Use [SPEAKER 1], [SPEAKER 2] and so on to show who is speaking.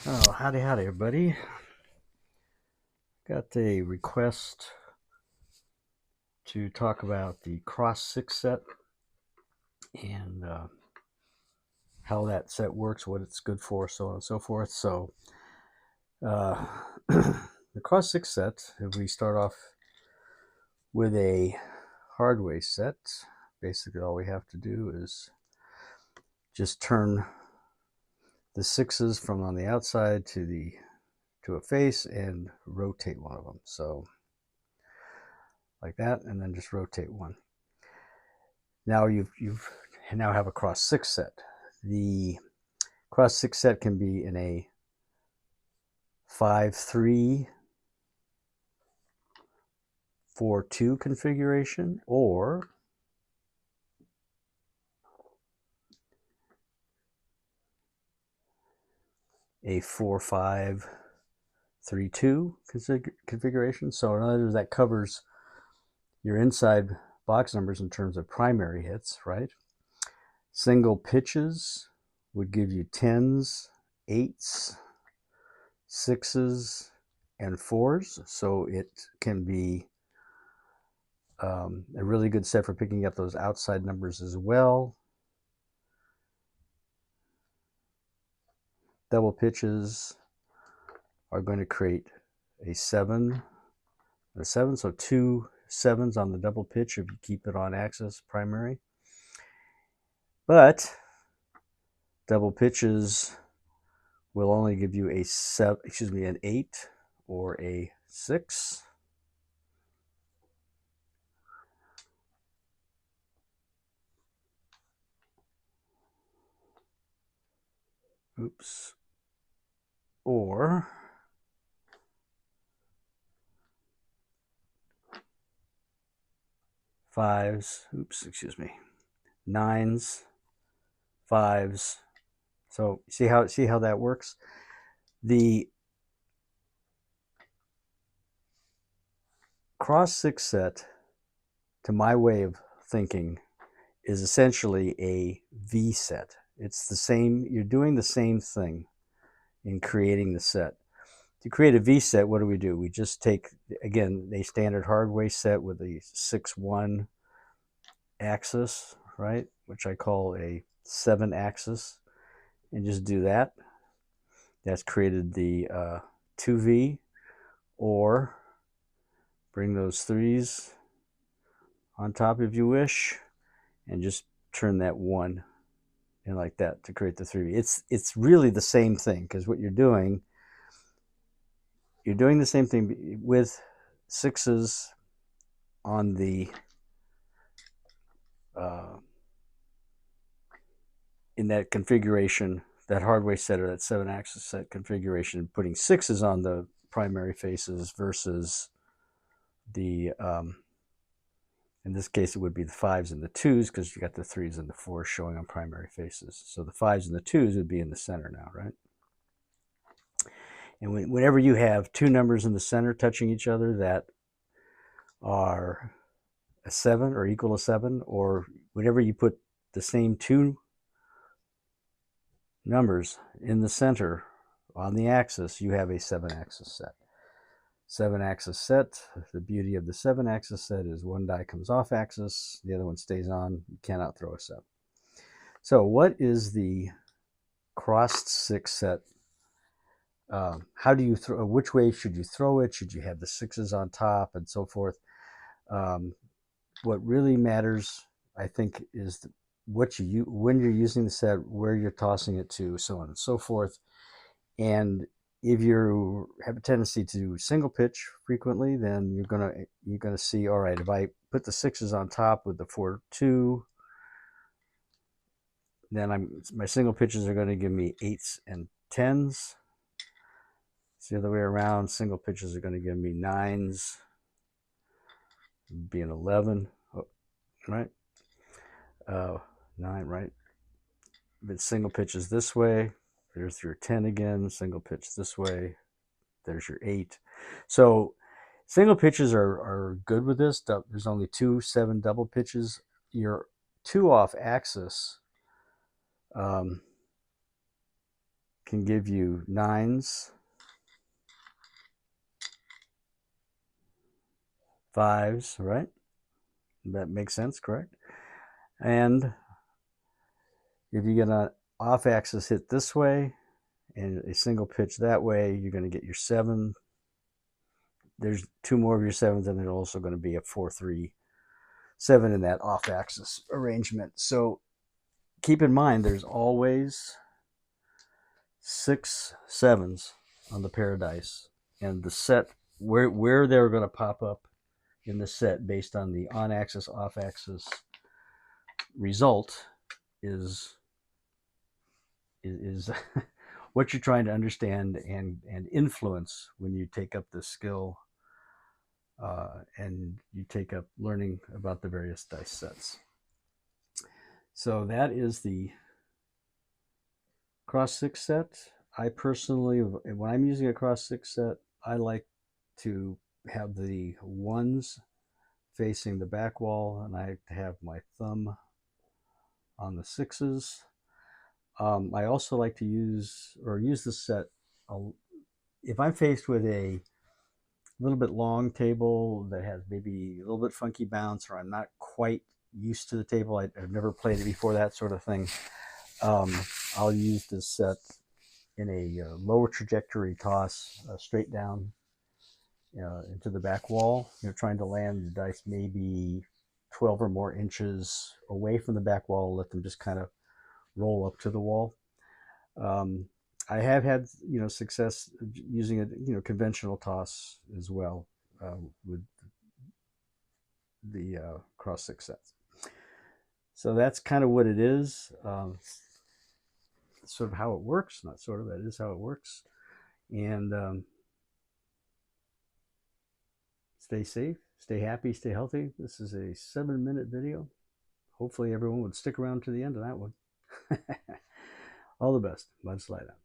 [SPEAKER 1] Oh, howdy, everybody. Got a request to talk about the Cross 6 set and how that set works, what it's good for, so on and so forth. So, uh, the Cross 6 set, if we start off with a hardware set, basically all we have to do is just turn the sixes from on the outside to a face and rotate one of them. So, like that, and then just rotate one. Now you've now have a cross 6 set. The cross 6 set can be in a 5-3 4-2 configuration, or a 4-5-3-2 configuration. So in other words, that covers your inside box numbers in terms of primary hits, right? Single pitches would give you 10s, 8s, 6s, and 4s. So it can be a really good set for picking up those outside numbers as well. Double pitches are going to create a 7 and a 7, so 2 7s on the double pitch if you keep it on axis primary. But double pitches will only give you an 8 or a 6. Oops. Or fives, nines, fives. So see how that works? The cross 6 set, to my way of thinking, is essentially a V set. It's the same, you're doing the same thing in creating the set. To create a V set, what do? We just take, again, a standard hardware set with a 6-1 axis, right? Which I call a 7 axis, and just do that. That's created the 2V, or bring those 3s on top if you wish, and just turn that 1 in like that to create the 3V. It's really the same thing, because what you're doing the same thing with 6s on the in that configuration, that hardware set or that 7-axis set configuration, putting 6s on the primary faces versus the in this case it would be the 5s and the 2s, because you got the 3s and the 4s showing on primary faces. So the 5s and the 2s would be in the center now, right? And whenever you have two numbers in the center touching each other that are a 7 or equal to 7, or whenever you put the same two numbers in the center on the axis, you have a 7-axis set. 7-axis set, the beauty of the 7-axis set is one die comes off axis, the other one stays on. You cannot throw a set. So what is the crossed 6 set? How do you throw? Which way should you throw it? Should you have the 6s on top and so forth? What really matters, I think, is what when you're using the set, where you're tossing it to, so on and so forth. And if you have a tendency to single pitch frequently, then you're gonna see, all right, if I put the 6s on top with the 4-2, then my single pitches are going to give me 8s and 10s. It's the other way around. Single pitches are going to give me 9s, be an 11, right? 9, right? But single pitches this way, there's your 10 again. Single pitch this way, there's your 8. So single pitches are good with this. There's only 2 7 double pitches. Your 2 off axis can give you 9s, 5s, right? That makes sense, correct? And if you get an off-axis hit this way and a single pitch that way, you're going to get your 7. There's 2 more of your 7s, and there's also going to be a 4-3-7 in that off-axis arrangement. So keep in mind, there's always 6 7s on the pair of dice, and the set where they're going to pop up in the set based on the on-axis, off-axis result is what you're trying to understand and influence when you take up this skill and you take up learning about the various dice sets. So that is the cross 6 set. I personally, when I'm using a cross 6 set, I like to have the 1s facing the back wall, and I have my thumb on the 6s. I also like to use this set if I'm faced with a little bit long table that has maybe a little bit funky bounce, or I'm not quite used to the table. I've never played it before, that sort of thing. I'll use this set in a lower trajectory toss, straight down into the back wall. You're trying to land the dice maybe 12 or more inches away from the back wall, let them just kind of roll up to the wall. I have had success using a conventional toss as well with the cross 6 sets. So that's kind of what it is. Sort of how it works, not sort of, that is how it works. And stay safe, stay happy, stay healthy. This is a 7-minute video. Hopefully everyone would stick around to the end of that one. All the best. Mudslide out.